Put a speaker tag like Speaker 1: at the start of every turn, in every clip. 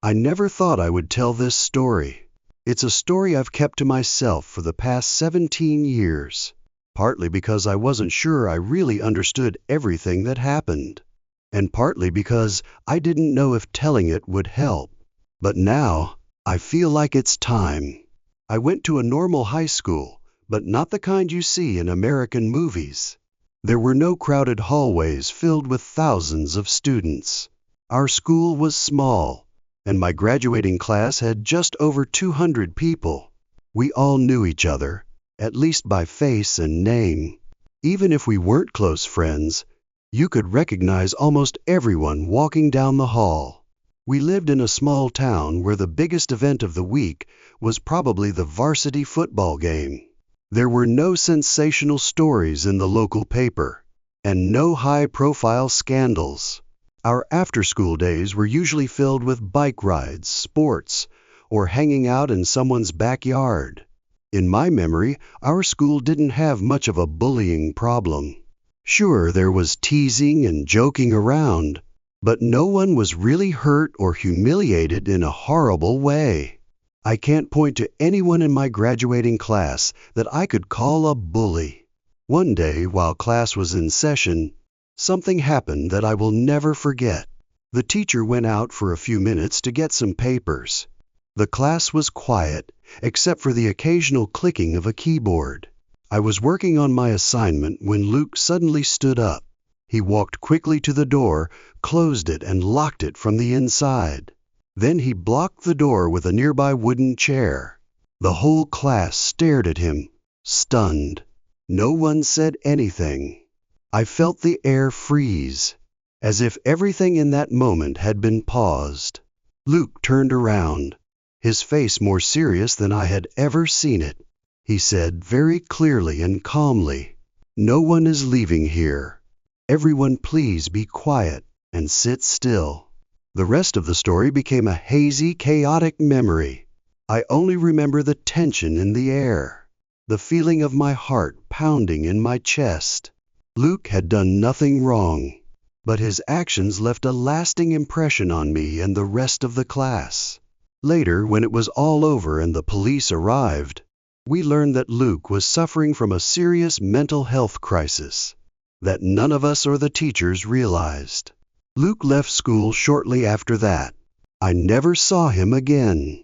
Speaker 1: I never thought I would tell this story. It's a story I've kept to myself for the past 17 years, partly because I wasn't sure I really understood everything that happened, and partly because I didn't know if telling it would help. But now, I feel like it's time. I went to a normal high school, but not the kind you see in American movies. There were no crowded hallways filled with thousands of students. Our school was small, and my graduating class had just over 200 people. We all knew each other, at least by face and name. Even if we weren't close friends, you could recognize almost everyone walking down the hall. We lived in a small town where the biggest event of the week was probably the varsity football game. There were no sensational stories in the local paper, and no high-profile scandals. Our after-school days were usually filled with bike rides, sports, or hanging out in someone's backyard. In my memory, our school didn't have much of a bullying problem. Sure, there was teasing and joking around, but no one was really hurt or humiliated in a horrible way. I can't point to anyone in my graduating class that I could call a bully. One day, while class was in session, something happened that I will never forget. The teacher went out for a few minutes to get some papers. The class was quiet, except for the occasional clicking of a keyboard. I was working on my assignment when Luke suddenly stood up. He walked quickly to the door, closed it, and locked it from the inside. Then he blocked the door with a nearby wooden chair. The whole class stared at him, stunned. No one said anything. I felt the air freeze, as if everything in that moment had been paused. Luke turned around, his face more serious than I had ever seen it. He said very clearly and calmly, "No one is leaving here. Everyone please be quiet and sit still." The rest of the story became a hazy, chaotic memory. I only remember the tension in the air, the feeling of my heart pounding in my chest. Luke had done nothing wrong, but his actions left a lasting impression on me and the rest of the class. Later, when it was all over and the police arrived, we learned that Luke was suffering from a serious mental health crisis that none of us or the teachers realized. Luke left school shortly after that. I never saw him again,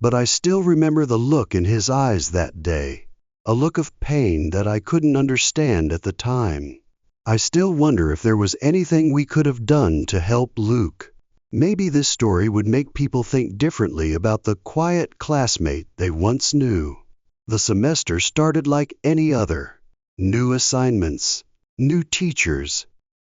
Speaker 1: but I still remember the look in his eyes that day. A look of pain that I couldn't understand at the time. I still wonder if there was anything we could have done to help Luke. Maybe this story would make people think differently about the quiet classmate they once knew. The semester started like any other. New assignments, new teachers,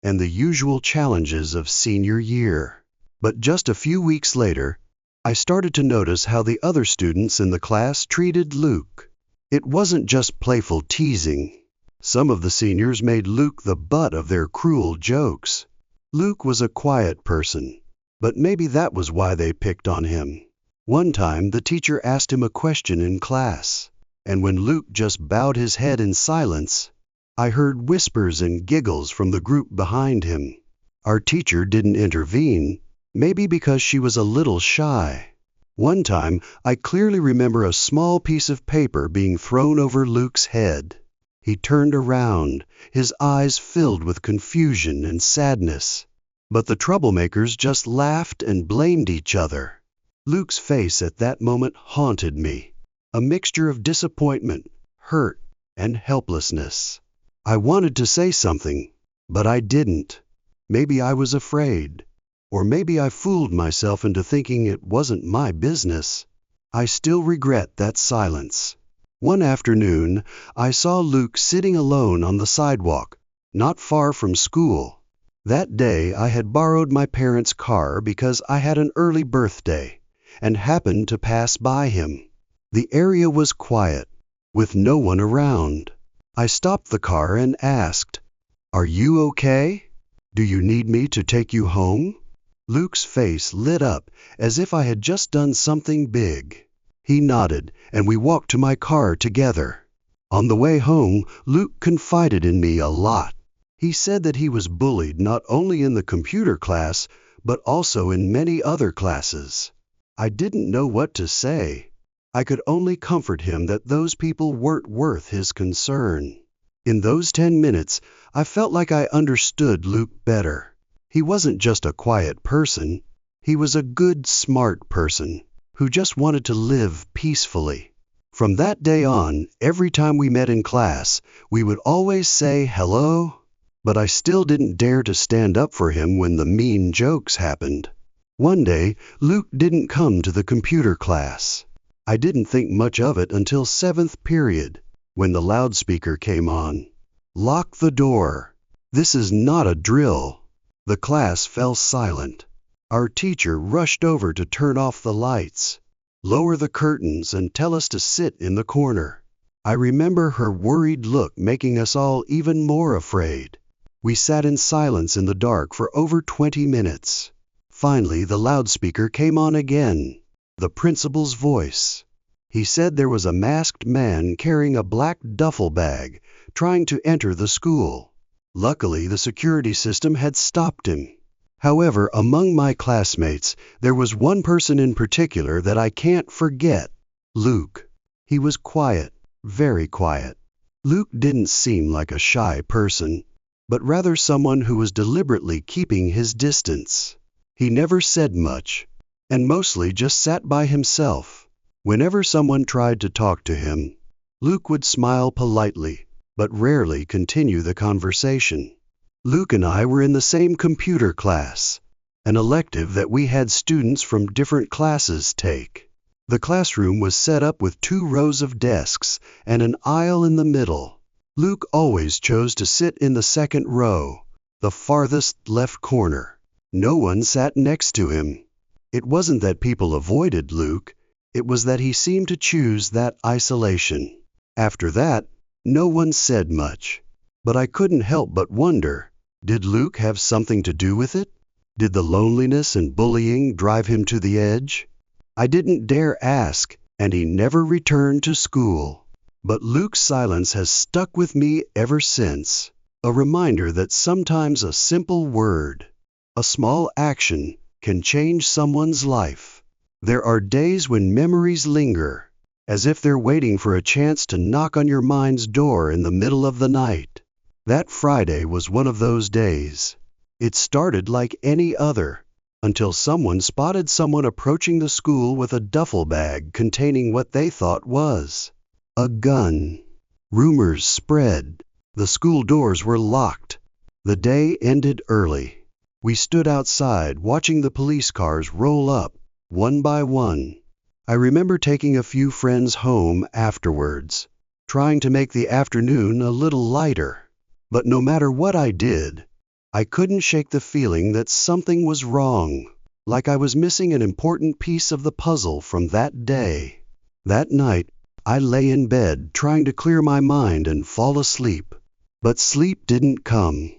Speaker 1: and the usual challenges of senior year. But just a few weeks later, I started to notice how the other students in the class treated Luke. It wasn't just playful teasing. Some of the seniors made Luke the butt of their cruel jokes. Luke was a quiet person, but maybe that was why they picked on him. One time, the teacher asked him a question in class, and when Luke just bowed his head in silence, I heard whispers and giggles from the group behind him. Our teacher didn't intervene, maybe because she was a little shy. One time, I clearly remember a small piece of paper being thrown over Luke's head. He turned around, his eyes filled with confusion and sadness. But the troublemakers just laughed and blamed each other. Luke's face at that moment haunted me, a mixture of disappointment, hurt, and helplessness. I wanted to say something, but I didn't. Maybe I was afraid. Or maybe I fooled myself into thinking it wasn't my business. I still regret that silence. One afternoon, I saw Luke sitting alone on the sidewalk, not far from school. That day, I had borrowed my parents' car because I had an early birthday and happened to pass by him. The area was quiet, with no one around. I stopped the car and asked, "Are you okay? Do you need me to take you home?" Luke's face lit up as if I had just done something big. He nodded, and we walked to my car together. On the way home, Luke confided in me a lot. He said that he was bullied not only in the computer class, but also in many other classes. I didn't know what to say. I could only comfort him that those people weren't worth his concern. In those 10 minutes, I felt like I understood Luke better. He wasn't just a quiet person. He was a good, smart person who just wanted to live peacefully. From that day on, every time we met in class, we would always say hello, but I still didn't dare to stand up for him when the mean jokes happened. One day, Luke didn't come to the computer class. I didn't think much of it until 7th period, when the loudspeaker came on. "Lock the door. This is not a drill." The class fell silent. Our teacher rushed over to turn off the lights, lower the curtains, and tell us to sit in the corner. I remember her worried look making us all even more afraid. We sat in silence in the dark for over 20 minutes. Finally, the loudspeaker came on again. The principal's voice. He said there was a masked man carrying a black duffel bag trying to enter the school. Luckily, the security system had stopped him. However, among my classmates, there was one person in particular that I can't forget. Luke. He was quiet, very quiet. Luke didn't seem like a shy person, but rather someone who was deliberately keeping his distance. He never said much, and mostly just sat by himself. Whenever someone tried to talk to him, Luke would smile politely, but rarely continue the conversation. Luke and I were in the same computer class, an elective that we had students from different classes take. The classroom was set up with 2 rows of desks and an aisle in the middle. Luke always chose to sit in the second row, the farthest left corner. No one sat next to him. It wasn't that people avoided Luke, it was that he seemed to choose that isolation. After that, no one said much. But I couldn't help but wonder, did Luke have something to do with it? Did the loneliness and bullying drive him to the edge? I didn't dare ask, and he never returned to school. But Luke's silence has stuck with me ever since, a reminder that sometimes a simple word, a small action, can change someone's life. There are days when memories linger, as if they're waiting for a chance to knock on your mind's door in the middle of the night. That Friday was one of those days. It started like any other, until someone spotted someone approaching the school with a duffel bag containing what they thought was a gun. Rumors spread. The school doors were locked. The day ended early. We stood outside watching the police cars roll up, one by one. I remember taking a few friends home afterwards, trying to make the afternoon a little lighter. But no matter what I did, I couldn't shake the feeling that something was wrong, like I was missing an important piece of the puzzle from that day. That night, I lay in bed trying to clear my mind and fall asleep. But sleep didn't come.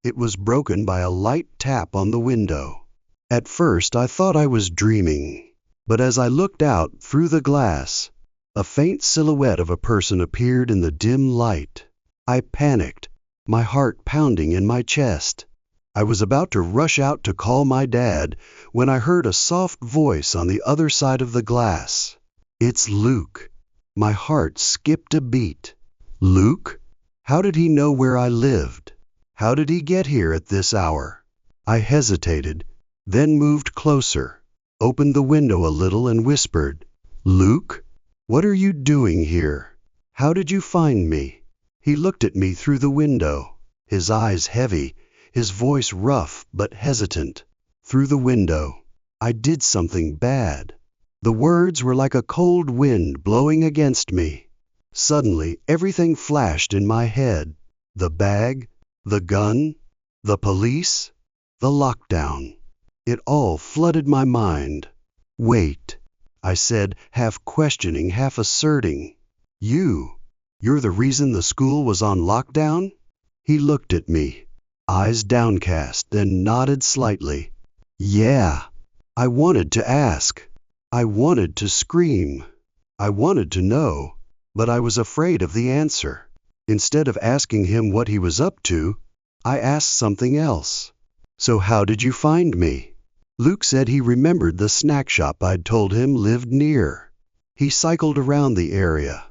Speaker 1: It was broken by a light tap on the window. At first, I thought I was dreaming, but as I looked out through the glass, a faint silhouette of a person appeared in the dim light. I panicked, my heart pounding in my chest. I was about to rush out to call my dad when I heard a soft voice on the other side of the glass. "It's Luke." My heart skipped a beat. Luke? How did he know where I lived? How did he get here at this hour? I hesitated, then moved closer, opened the window a little and whispered, "Luke, what are you doing here? How did you find me?" He looked at me through the window, his eyes heavy, his voice rough but hesitant. Through the window. I did something bad. The words were like a cold wind blowing against me. Suddenly, everything flashed in my head. The bag, the gun, the police, the lockdown. It all flooded my mind. "Wait," I said, half questioning, half asserting. You're the reason the school was on lockdown?" He looked at me, eyes downcast, then nodded slightly. "Yeah." I wanted to ask. I wanted to scream. I wanted to know, but I was afraid of the answer. Instead of asking him what he was up to, I asked something else. "So how did you find me?" Luke said he remembered the snack shop I'd told him lived near. He cycled around the area,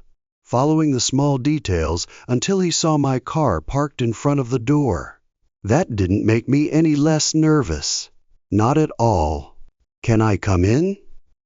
Speaker 1: following the small details until he saw my car parked in front of the door. That didn't make me any less nervous. Not at all. "Can I come in?"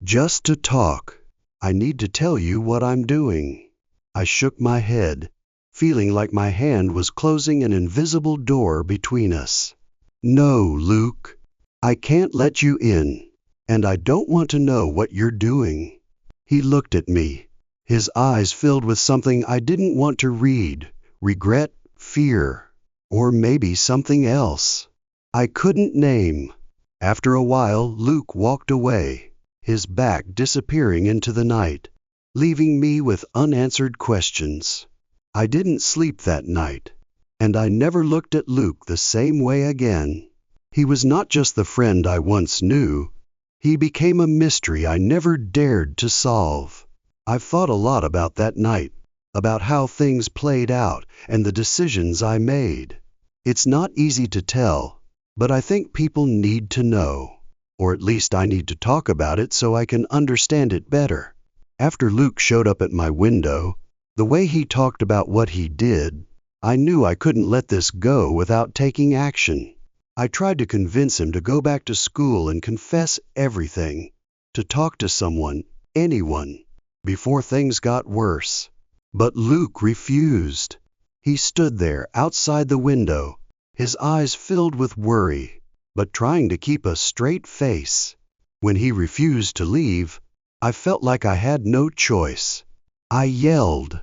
Speaker 1: "Just to talk. I need to tell you what I'm doing." I shook my head, feeling like my hand was closing an invisible door between us. "No, Luke. I can't let you in, and I don't want to know what you're doing." He looked at me, his eyes filled with something I didn't want to read: regret, fear, or maybe something else I couldn't name. After a while, Luke walked away, his back disappearing into the night, leaving me with unanswered questions. I didn't sleep that night, and I never looked at Luke the same way again. He was not just the friend I once knew. He became a mystery I never dared to solve. I've thought a lot about that night, about how things played out and the decisions I made. It's not easy to tell, but I think people need to know, or at least I need to talk about it so I can understand it better. After Luke showed up at my window, the way he talked about what he did, I knew I couldn't let this go without taking action. I tried to convince him to go back to school and confess everything, to talk to someone, anyone, before things got worse. But Luke refused. He stood there outside the window, his eyes filled with worry, but trying to keep a straight face. When he refused to leave, I felt like I had no choice. I yelled,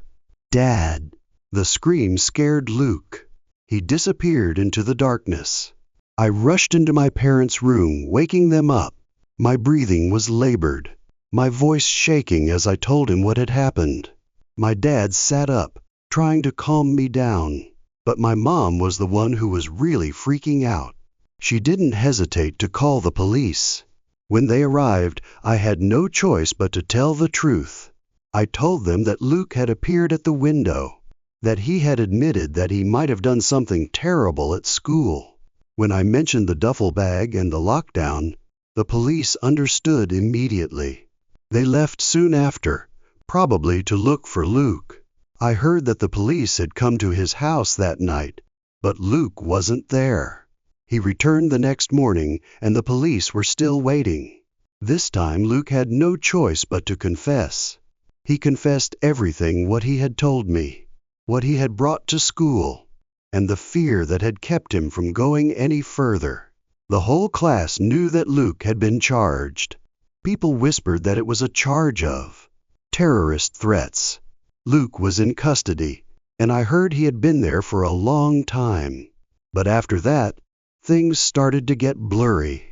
Speaker 1: "Dad!" The scream scared Luke. He disappeared into the darkness. I rushed into my parents' room, waking them up. My breathing was labored, my voice shaking as I told him what had happened. My dad sat up, trying to calm me down, but my mom was the one who was really freaking out. She didn't hesitate to call the police. When they arrived, I had no choice but to tell the truth. I told them that Luke had appeared at the window, that he had admitted that he might have done something terrible at school. When I mentioned the duffel bag and the lockdown, the police understood immediately. They left soon after, probably to look for Luke. I heard that the police had come to his house that night, but Luke wasn't there. He returned the next morning, and the police were still waiting. This time Luke had no choice but to confess. He confessed everything: what he had told me, what he had brought to school, and the fear that had kept him from going any further. The whole class knew that Luke had been charged. People whispered that it was a charge of terrorist threats. Luke was in custody, and I heard he had been there for a long time. But after that, things started to get blurry.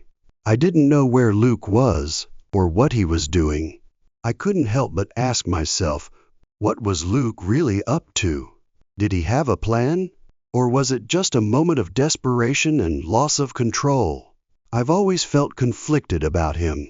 Speaker 1: I didn't know where Luke was, or what he was doing. I couldn't help but ask myself, what was Luke really up to? Did he have a plan? Or was it just a moment of desperation and loss of control? I've always felt conflicted about him.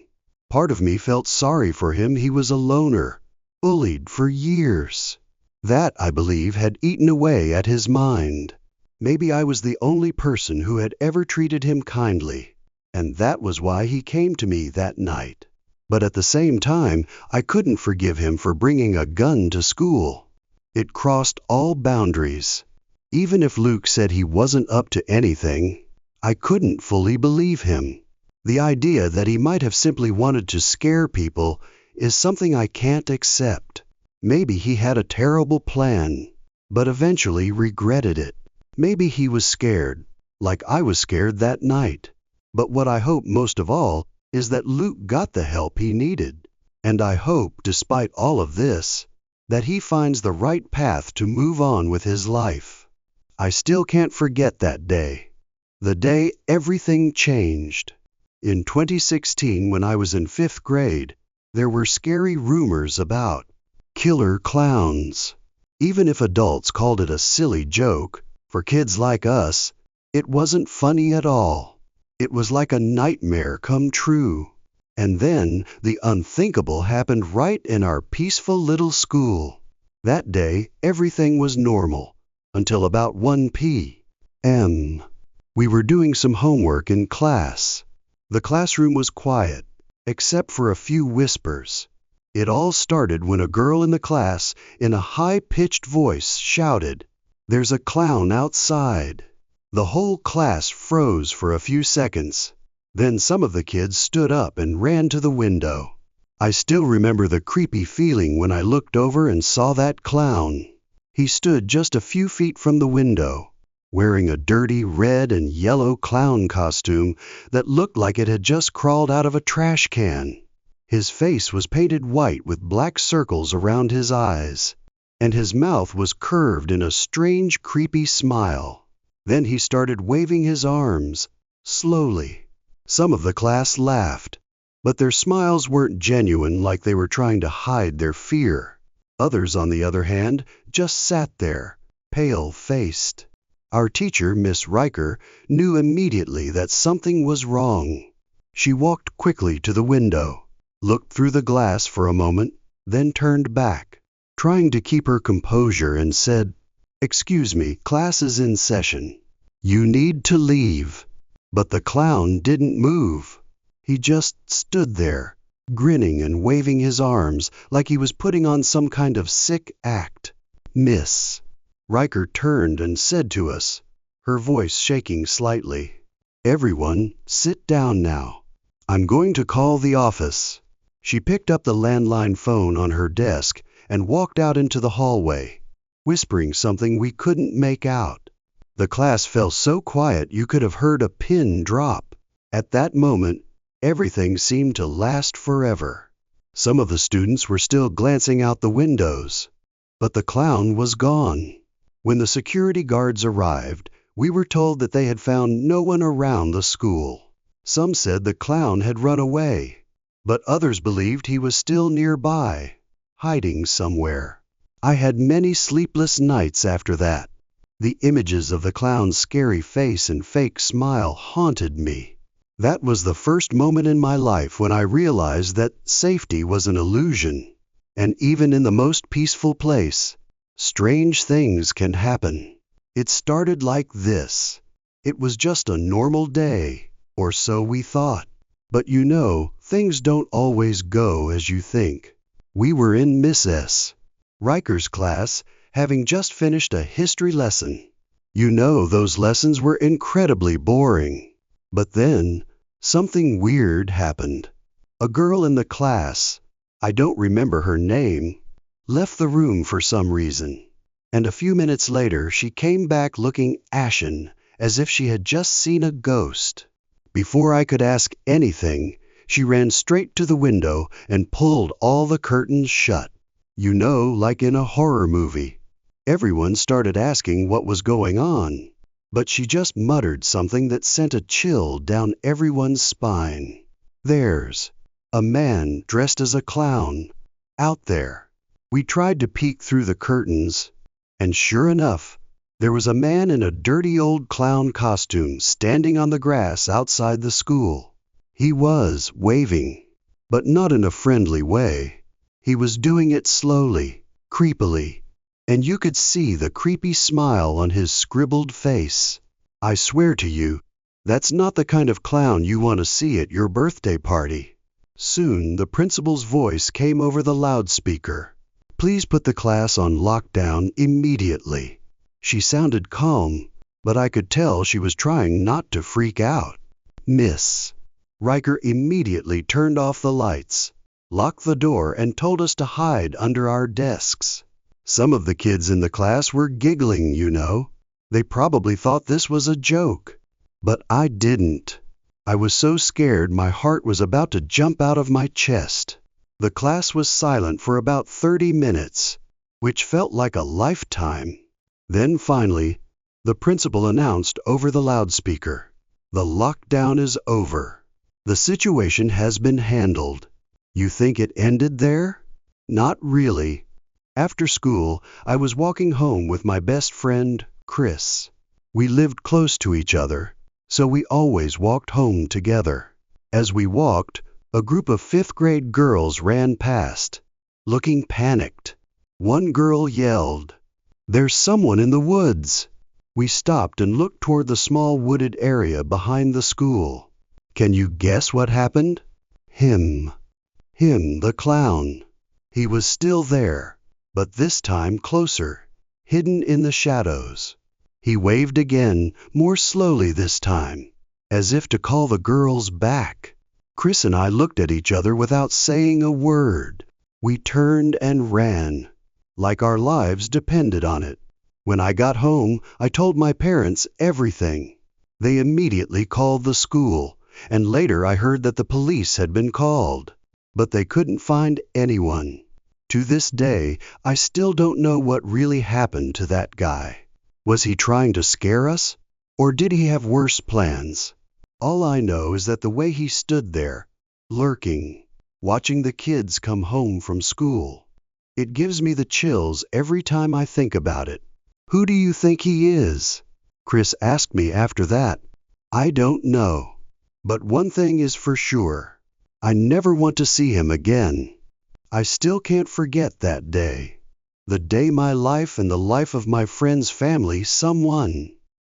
Speaker 1: Part of me felt sorry for him. He was a loner, bullied for years. That, I believe, had eaten away at his mind. Maybe I was the only person who had ever treated him kindly, and that was why he came to me that night. But at the same time, I couldn't forgive him for bringing a gun to school. It crossed all boundaries. Even if Luke said he wasn't up to anything, I couldn't fully believe him. The idea that he might have simply wanted to scare people is something I can't accept. Maybe he had a terrible plan, but eventually regretted it. Maybe he was scared, like I was scared that night. But what I hope most of all is that Luke got the help he needed. And I hope, despite all of this, that he finds the right path to move on with his life. I still can't forget that day. The day everything changed. In 2016, when I was in 5th grade, there were scary rumors about killer clowns. Even if adults called it a silly joke, for kids like us, it wasn't funny at all. It was like a nightmare come true. And then the unthinkable happened right in our peaceful little school. That day, everything was normal, until about 1 p.m. We were doing some homework in class. The classroom was quiet, except for a few whispers. It all started when a girl in the class, in a high-pitched voice, shouted, "There's a clown outside." The whole class froze for a few seconds. Then some of the kids stood up and ran to the window. I still remember the creepy feeling when I looked over and saw that clown. He stood just a few feet from the window, wearing a dirty red and yellow clown costume that looked like it had just crawled out of a trash can. His face was painted white with black circles around his eyes, and his mouth was curved in a strange, creepy smile. Then he started waving his arms, slowly. Some of the class laughed, but their smiles weren't genuine, like they were trying to hide their fear. Others, on the other hand, just sat there, pale-faced. Our teacher, Miss Riker, knew immediately that something was wrong. She walked quickly to the window, looked through the glass for a moment, then turned back, trying to keep her composure, and said, "Excuse me, class is in session. You need to leave." But the clown didn't move. He just stood there, grinning and waving his arms like he was putting on some kind of sick act. "Miss." Riker turned and said to us, her voice shaking slightly, "Everyone, sit down now. I'm going to call the office." She picked up the landline phone on her desk and walked out into the hallway, whispering something we couldn't make out. The class fell so quiet you could have heard a pin drop. At that moment, everything seemed to last forever. Some of the students were still glancing out the windows, but the clown was gone. When the security guards arrived, we were told that they had found no one around the school. Some said the clown had run away, but others believed he was still nearby, hiding somewhere. I had many sleepless nights after that. The images of the clown's scary face and fake smile haunted me. That was the first moment in my life when I realized that safety was an illusion, and even in the most peaceful place, strange things can happen. It started like this. It was just a normal day, or so we thought. But you know, things don't always go as you think. We were in Miss S. Riker's class, having just finished a history lesson. You know, those lessons were incredibly boring. But then, something weird happened. A girl in the class, I don't remember her name, left the room for some reason. And a few minutes later, she came back looking ashen, as if she had just seen a ghost. Before I could ask anything, she ran straight to the window and pulled all the curtains shut. You know, like in a horror movie. Everyone started asking what was going on, but she just muttered something that sent a chill down everyone's spine. "There's a man dressed as a clown out there." We tried to peek through the curtains, and sure enough, there was a man in a dirty old clown costume standing on the grass outside the school. He was waving, but not in a friendly way. He was doing it slowly, creepily, and you could see the creepy smile on his scribbled face. I swear to you, that's not the kind of clown you want to see at your birthday party. Soon, the principal's voice came over the loudspeaker. "Please put the class on lockdown immediately." She sounded calm, but I could tell she was trying not to freak out. Miss Riker immediately turned off the lights, locked the door, and told us to hide under our desks. Some of the kids in the class were giggling, you know. They probably thought this was a joke. But I didn't. I was so scared my heart was about to jump out of my chest. The class was silent for about 30 minutes, which felt like a lifetime. Then finally, the principal announced over the loudspeaker, "The lockdown is over. The situation has been handled." You think it ended there? Not really. After school, I was walking home with my best friend, Chris. We lived close to each other, so we always walked home together. As we walked, a group of 5th grade girls ran past, looking panicked. One girl yelled, "There's someone in the woods!" We stopped and looked toward the small wooded area behind the school. Can you guess what happened? Him. Him, the clown. He was still there, but this time closer, hidden in the shadows. He waved again, more slowly this time, as if to call the girls back. Chris and I looked at each other without saying a word. We turned and ran, like our lives depended on it. When I got home, I told my parents everything. They immediately called the school, and later I heard that the police had been called. But they couldn't find anyone. To this day, I still don't know what really happened to that guy. Was he trying to scare us? Or did he have worse plans? All I know is that the way he stood there, lurking, watching the kids come home from school, it gives me the chills every time I think about it. Who do you think he is? Chris asked me after that. I don't know. But one thing is for sure. I never want to see him again. I still can't forget that day. The day my life and the life of my friend's family, someone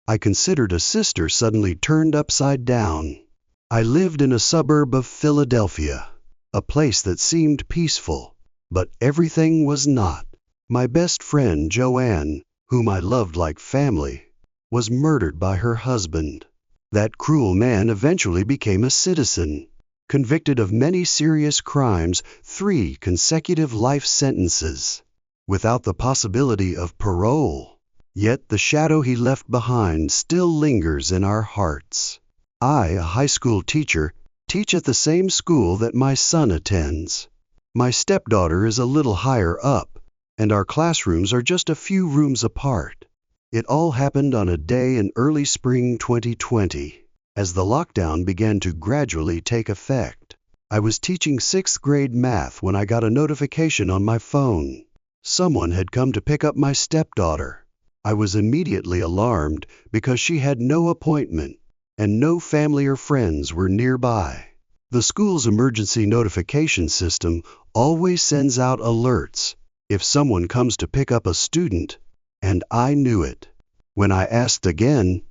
Speaker 1: I considered a sister, suddenly turned upside down. I lived in a suburb of Philadelphia, a place that seemed peaceful, but everything was not. My best friend, Joanne, whom I loved like family, was murdered by her husband. That cruel man eventually became a citizen, convicted of many serious crimes, 3 consecutive life sentences, without the possibility of parole. Yet the shadow he left behind still lingers in our hearts. I, a high school teacher, teach at the same school that my son attends. My stepdaughter is a little higher up, and our classrooms are just a few rooms apart. It all happened on a day in early spring 2020, as the lockdown began to gradually take effect. I was teaching 6th grade math when I got a notification on my phone. Someone had come to pick up my stepdaughter. I was immediately alarmed because she had no appointment, and no family or friends were nearby. The school's emergency notification system always sends out alerts if someone comes to pick up a student, and I knew it. When I asked again,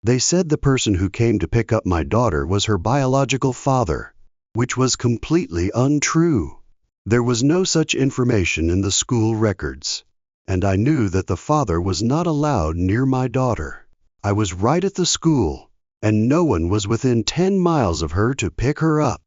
Speaker 1: they said the person who came to pick up my daughter was her biological father, which was completely untrue. There was no such information in the school records, and I knew that the father was not allowed near my daughter. I was right at the school, and no one was within 10 miles of her to pick her up.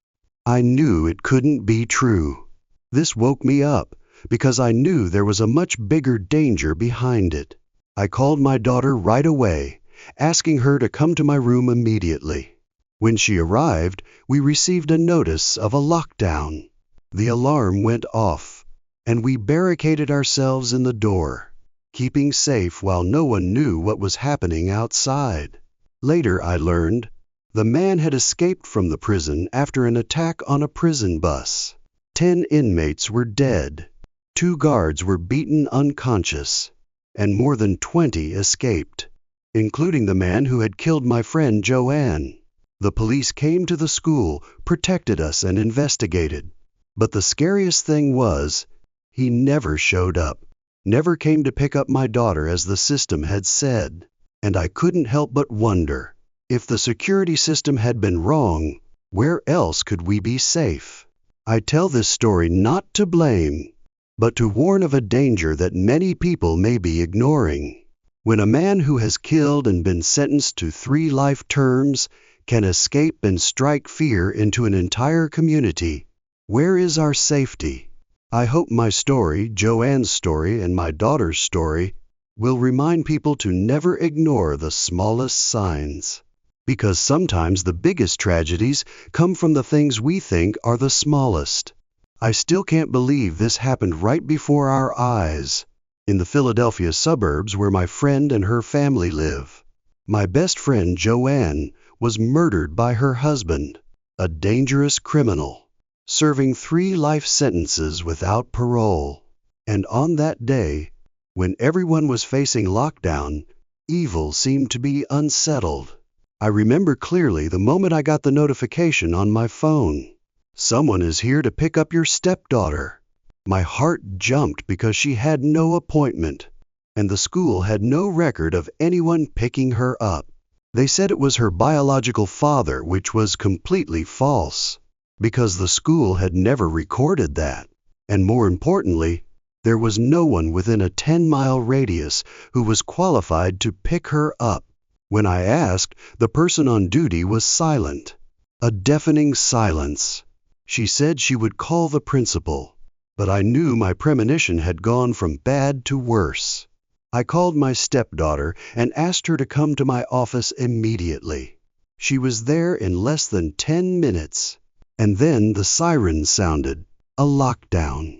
Speaker 1: I knew it couldn't be true. This woke me up, because I knew there was a much bigger danger behind it. I called my daughter right away, asking her to come to my room immediately. When she arrived, we received a notice of a lockdown. The alarm went off, and we barricaded ourselves in the door, keeping safe while no one knew what was happening outside. Later I learned the man had escaped from the prison after an attack on a prison bus. 10 inmates were dead. 2 guards were beaten unconscious, and more than 20 escaped, including the man who had killed my friend Joanne. The police came to the school, protected us, and investigated. But the scariest thing was, he never showed up, never came to pick up my daughter as the system had said. And I couldn't help but wonder, if the security system had been wrong, where else could we be safe? I tell this story not to blame, but to warn of a danger that many people may be ignoring. When a man who has killed and been sentenced to 3 life terms can escape and strike fear into an entire community, where is our safety? I hope my story, Joanne's story, and my daughter's story will remind people to never ignore the smallest signs. Because sometimes the biggest tragedies come from the things we think are the smallest. I still can't believe this happened right before our eyes, in the Philadelphia suburbs where my friend and her family live. My best friend Joanne was murdered by her husband, a dangerous criminal, serving 3 life sentences without parole. And on that day, when everyone was facing lockdown, evil seemed to be unsettled. I remember clearly the moment I got the notification on my phone. Someone is here to pick up your stepdaughter. My heart jumped because she had no appointment, and the school had no record of anyone picking her up. They said it was her biological father, which was completely false, because the school had never recorded that. And more importantly, there was no one within a 10-mile radius who was qualified to pick her up. When I asked, the person on duty was silent. A deafening silence. She said she would call the principal, but I knew my premonition had gone from bad to worse. I called my stepdaughter and asked her to come to my office immediately. She was there in less than 10 minutes. And then the siren sounded. A lockdown.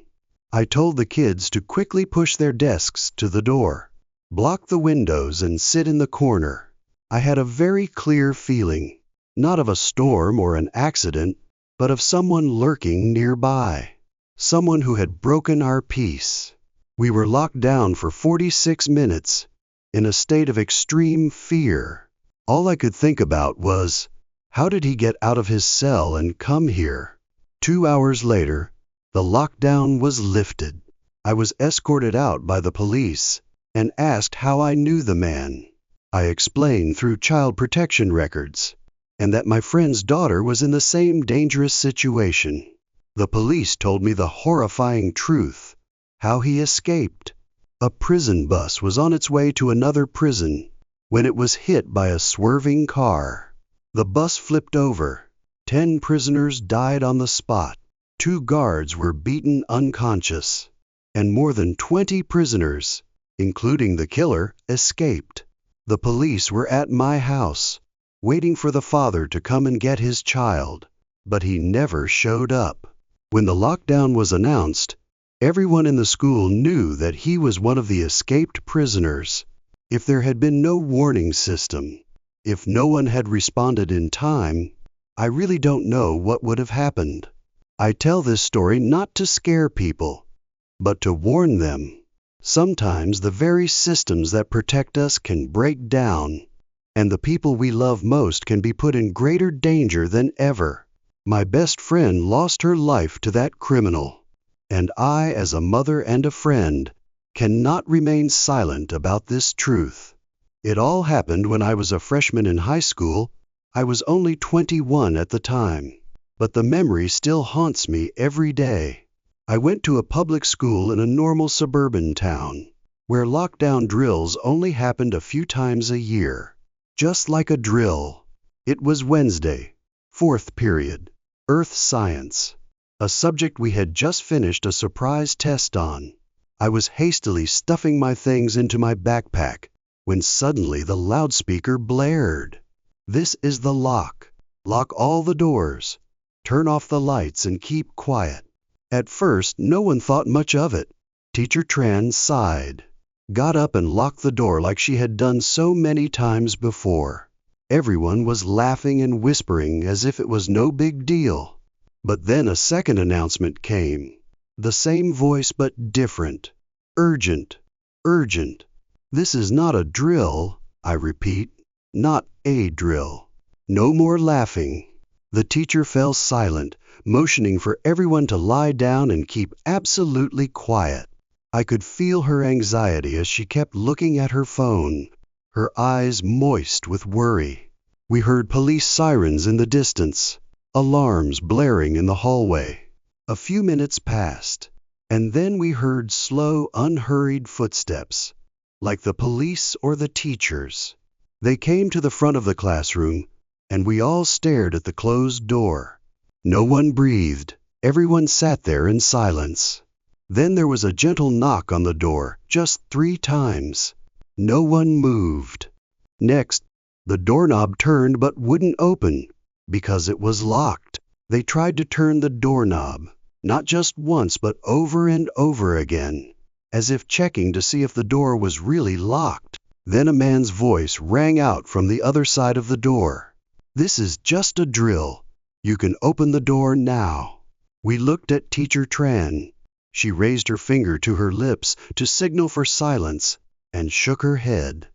Speaker 1: I told the kids to quickly push their desks to the door, block the windows, and sit in the corner. I had a very clear feeling, not of a storm or an accident, but of someone lurking nearby, someone who had broken our peace. We were locked down for 46 minutes, in a state of extreme fear. All I could think about was, how did he get out of his cell and come here? 2 hours later, the lockdown was lifted. I was escorted out by the police and asked how I knew the man. I explained through child protection records, and that my friend's daughter was in the same dangerous situation. The police told me the horrifying truth, how he escaped. A prison bus was on its way to another prison when it was hit by a swerving car. The bus flipped over. 10 prisoners died on the spot. 2 guards were beaten unconscious, and more than 20 prisoners, including the killer, escaped. The police were at my house, waiting for the father to come and get his child, but he never showed up. When the lockdown was announced, everyone in the school knew that he was one of the escaped prisoners. If there had been no warning system, if no one had responded in time, I really don't know what would have happened. I tell this story not to scare people, but to warn them. Sometimes the very systems that protect us can break down, and the people we love most can be put in greater danger than ever. My best friend lost her life to that criminal, and I, as a mother and a friend, cannot remain silent about this truth. It all happened when I was a freshman in high school. I was only 21 at the time, but the memory still haunts me every day. I went to a public school in a normal suburban town, where lockdown drills only happened a few times a year. Just like a drill. It was Wednesday, 4th period, Earth Science, a subject we had just finished a surprise test on. I was hastily stuffing my things into my backpack when suddenly the loudspeaker blared. This is the lock. Lock all the doors. Turn off the lights and keep quiet. At first, no one thought much of it. Teacher Tran sighed, got up and locked the door like she had done so many times before. Everyone was laughing and whispering as if it was no big deal. But then a second announcement came. The same voice but different. Urgent. Urgent. This is not a drill, I repeat. Not a drill. No more laughing. The teacher fell silent, motioning for everyone to lie down and keep absolutely quiet. I could feel her anxiety as she kept looking at her phone, her eyes moist with worry. We heard police sirens in the distance, alarms blaring in the hallway. A few minutes passed, and then we heard slow, unhurried footsteps, like the police or the teachers. They came to the front of the classroom, and we all stared at the closed door. No one breathed. Everyone sat there in silence. Then there was a gentle knock on the door, just 3 times. No one moved. Next, the doorknob turned but wouldn't open, because it was locked. They tried to turn the doorknob, not just once but over and over again, as if checking to see if the door was really locked. Then a man's voice rang out from the other side of the door. This is just a drill. You can open the door now. We looked at Teacher Tran. She raised her finger to her lips to signal for silence and shook her head.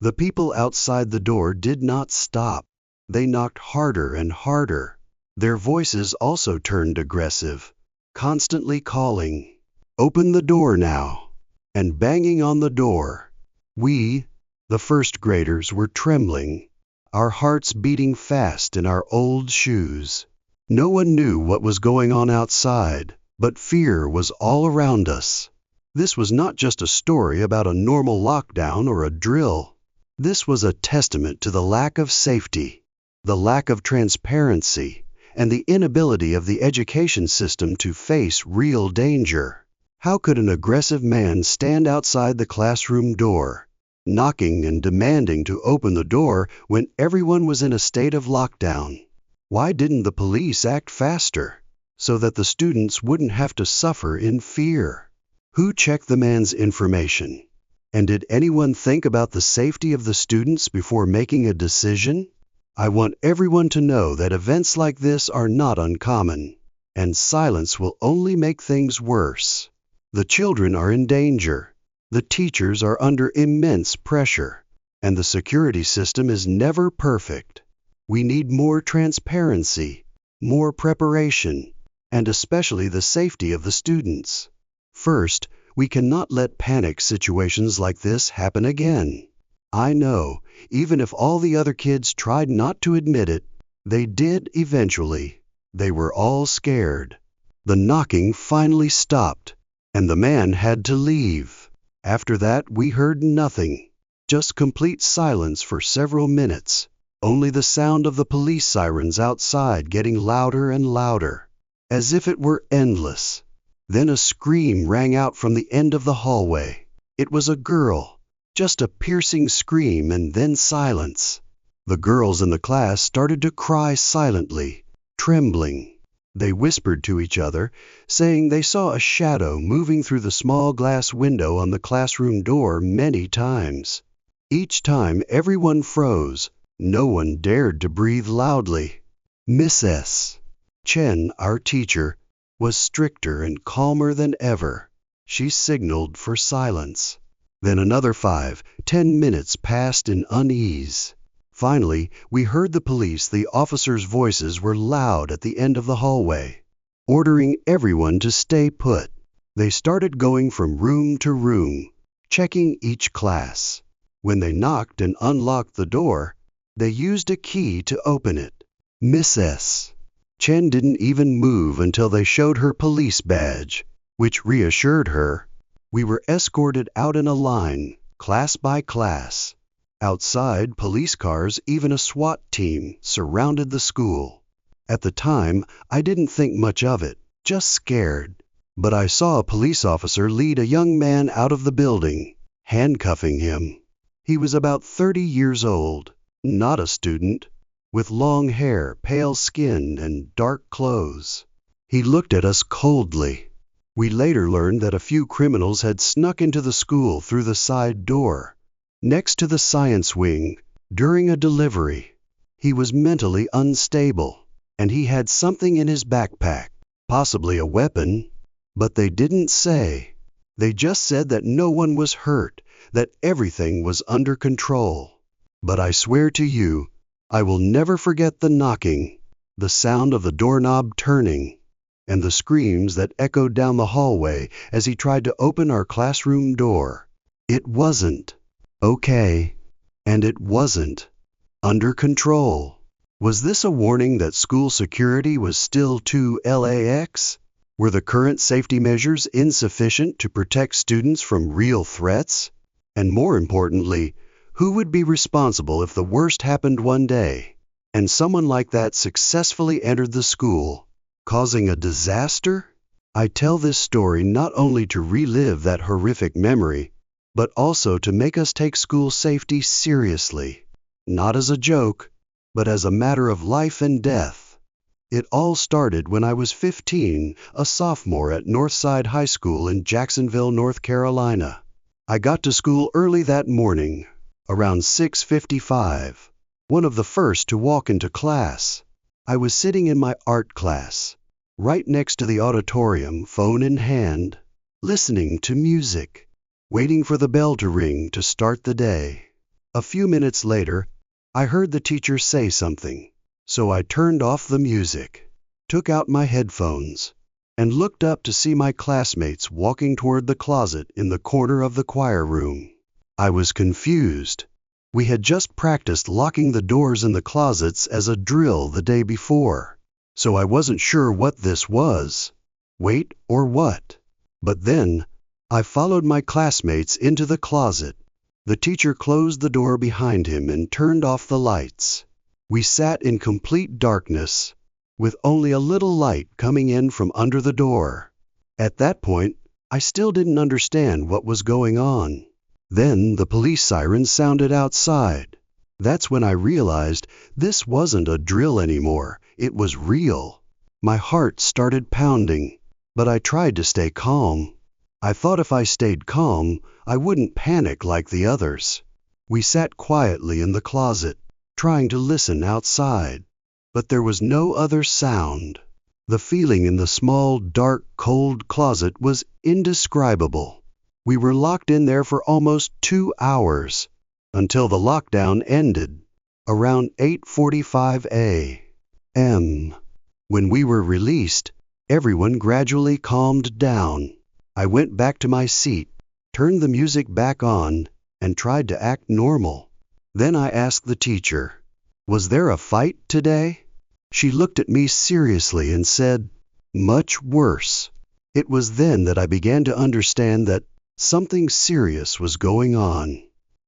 Speaker 1: The people outside the door did not stop. They knocked harder and harder. Their voices also turned aggressive, constantly calling, "Open the door now," and banging on the door. We, the first graders, were trembling. our hearts beating fast in our old shoes. No one knew what was going on outside, but fear was all around us. This was not just a story about a normal lockdown or a drill. This was a testament to the lack of safety, the lack of transparency, and the inability of the education system to face real danger. How could an aggressive man stand outside the classroom door, knocking and demanding to open the door when everyone was in a state of lockdown? Why didn't the police act faster, so that the students wouldn't have to suffer in fear? Who checked the man's information? And did anyone think about the safety of the students before making a decision? I want everyone to know that events like this are not uncommon, and silence will only make things worse. The children are in danger, the teachers are under immense pressure, and the security system is never perfect. We need more transparency, more preparation, and especially the safety of the students. First, we cannot let panic situations like this happen again. I know, even if all the other kids tried not to admit it, they did eventually. They were all scared. The knocking finally stopped, and the man had to leave. After that, we heard nothing, just complete silence for several minutes, only the sound of the police sirens outside getting louder and louder, as if it were endless. Then a scream rang out from the end of the hallway. It was a girl, just a piercing scream and then silence. The girls in the class started to cry silently, trembling. They whispered to each other, saying they saw a shadow moving through the small glass window on the classroom door many times. Each time everyone froze. No one dared to breathe loudly. Miss S. Chen, our teacher, was stricter and calmer than ever. She signaled for silence. Then another 5-10 minutes passed in unease. Finally, we heard the police. The officers' voices were loud at the end of the hallway, ordering everyone to stay put. They started going from room to room, checking each class. When they knocked and unlocked the door, they used a key to open it. Miss S. Chen didn't even move until they showed her police badge, which reassured her. We were escorted out in a line, class by class. Outside, police cars, even a SWAT team, surrounded the school. At the time, I didn't think much of it, just scared. But I saw a police officer lead a young man out of the building, handcuffing him. He was about 30 years old, not a student, with long hair, pale skin, and dark clothes. He looked at us coldly. We later learned that a few criminals had snuck into the school through the side door, next to the science wing, during a delivery. He was mentally unstable, and he had something in his backpack, possibly a weapon, but they didn't say. They just said that no one was hurt, that everything was under control. But I swear to you, I will never forget the knocking, the sound of the doorknob turning, and the screams that echoed down the hallway as he tried to open our classroom door. It wasn't okay, and it wasn't under control. Was this a warning that school security was still too lax? Were the current safety measures insufficient to protect students from real threats? And more importantly, who would be responsible if the worst happened one day, and someone like that successfully entered the school, causing a disaster? I tell this story not only to relive that horrific memory, but also to make us take school safety seriously, not as a joke, but as a matter of life and death. It all started when I was 15, a sophomore at Northside High School in Jacksonville, North Carolina. I got to school early that morning, around 6:55, one of the first to walk into class. I was sitting in my art class, right next to the auditorium, phone in hand, listening to music, waiting for the bell to ring to start the day. A few minutes later, I heard the teacher say something, so I turned off the music, took out my headphones, and looked up to see my classmates walking toward the closet in the corner of the choir room. I was confused. We had just practiced locking the doors in the closets as a drill the day before, so I wasn't sure what this was. Wait, or what? But then, I followed my classmates into the closet. The teacher closed the door behind him and turned off the lights. We sat in complete darkness, with only a little light coming in from under the door. At that point, I still didn't understand what was going on. Then the police siren sounded outside. That's when I realized this wasn't a drill anymore, it was real. My heart started pounding, but I tried to stay calm. I thought if I stayed calm, I wouldn't panic like the others. We sat quietly in the closet, trying to listen outside. But there was no other sound. The feeling in the small, dark, cold closet was indescribable. We were locked in there for almost 2 hours, until the lockdown ended, around 8:45 a.m. When we were released, everyone gradually calmed down. I went back to my seat, turned the music back on, and tried to act normal. Then I asked the teacher, "Was there a fight today?" She looked at me seriously and said, "Much worse." It was then that I began to understand that something serious was going on.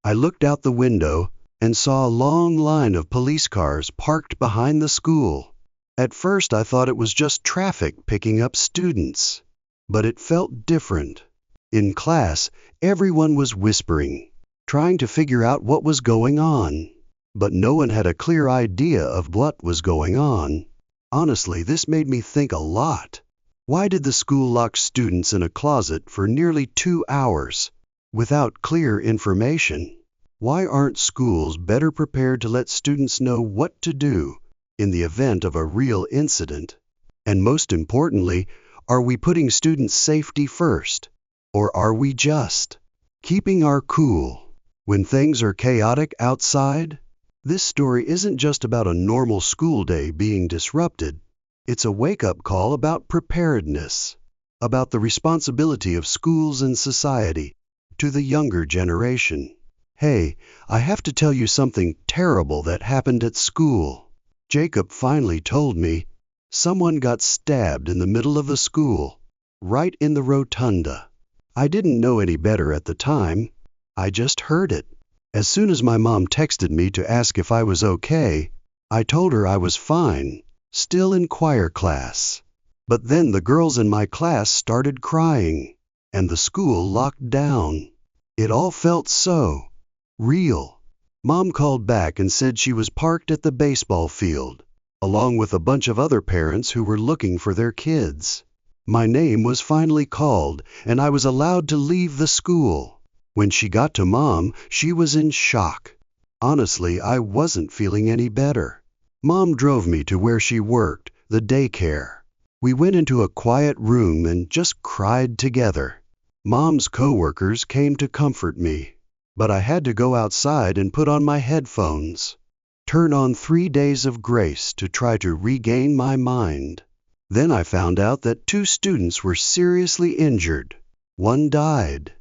Speaker 1: I looked out the window and saw a long line of police cars parked behind the school. At first I thought it was just traffic picking up students, but it felt different. In class, everyone was whispering, trying to figure out what was going on. But no one had a clear idea of what was going on. Honestly, this made me think a lot. Why did the school lock students in a closet for nearly 2 hours without clear information? Why aren't schools better prepared to let students know what to do in the event of a real incident? And most importantly, are we putting students' safety first? Or are we just keeping our cool when things are chaotic outside? This story isn't just about a normal school day being disrupted. It's a wake-up call about preparedness, about the responsibility of schools and society to the younger generation. Hey, I have to tell you something terrible that happened at school. Jacob finally told me someone got stabbed in the middle of the school, right in the rotunda. I didn't know any better at the time. I just heard it. As soon as my mom texted me to ask if I was okay, I told her I was fine, still in choir class. But then the girls in my class started crying, and the school locked down. It all felt so real. Mom called back and said she was parked at the baseball field, along with a bunch of other parents who were looking for their kids. My name was finally called, and I was allowed to leave the school. When she got to Mom, she was in shock. Honestly, I wasn't feeling any better. Mom drove me to where she worked, the daycare. We went into a quiet room and just cried together. Mom's coworkers came to comfort me, but I had to go outside and put on my headphones, turn on 3 Days of Grace to try to regain my mind. Then I found out that 2 students were seriously injured. One died.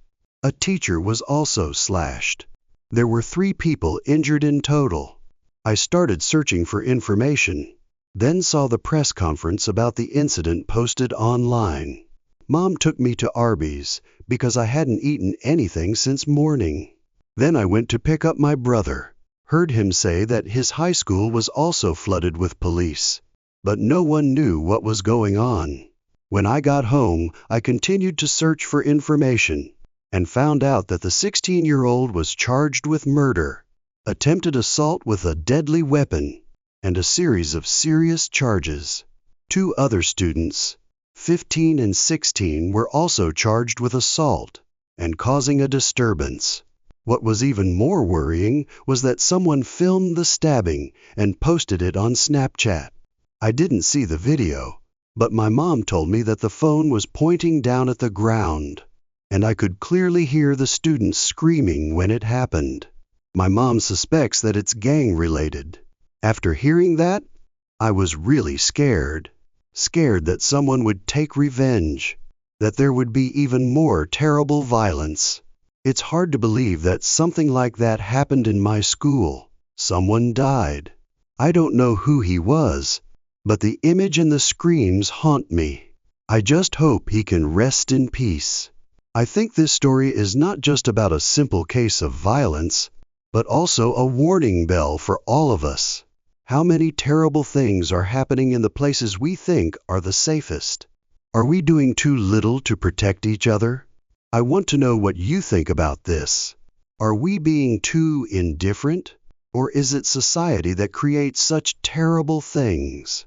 Speaker 1: A teacher was also slashed. There were 3 people injured in total. I started searching for information, then saw the press conference about the incident posted online. Mom took me to Arby's because I hadn't eaten anything since morning. Then I went to pick up my brother. Heard him say that his high school was also flooded with police, but no one knew what was going on. When I got home, I continued to search for information and found out that the 16-year-old was charged with murder, attempted assault with a deadly weapon, and a series of serious charges. 2 other students, 15 and 16, were also charged with assault and causing a disturbance. What was even more worrying was that someone filmed the stabbing and posted it on Snapchat. I didn't see the video, but my mom told me that the phone was pointing down at the ground, and I could clearly hear the students screaming when it happened. My mom suspects that it's gang-related. After hearing that, I was really scared. Scared that someone would take revenge, that there would be even more terrible violence. It's hard to believe that something like that happened in my school. Someone died. I don't know who he was, but the image and the screams haunt me. I just hope he can rest in peace. I think this story is not just about a simple case of violence, but also a warning bell for all of us. How many terrible things are happening in the places we think are the safest? Are we doing too little to protect each other? I want to know what you think about this. Are we being too indifferent? Or is it society that creates such terrible things?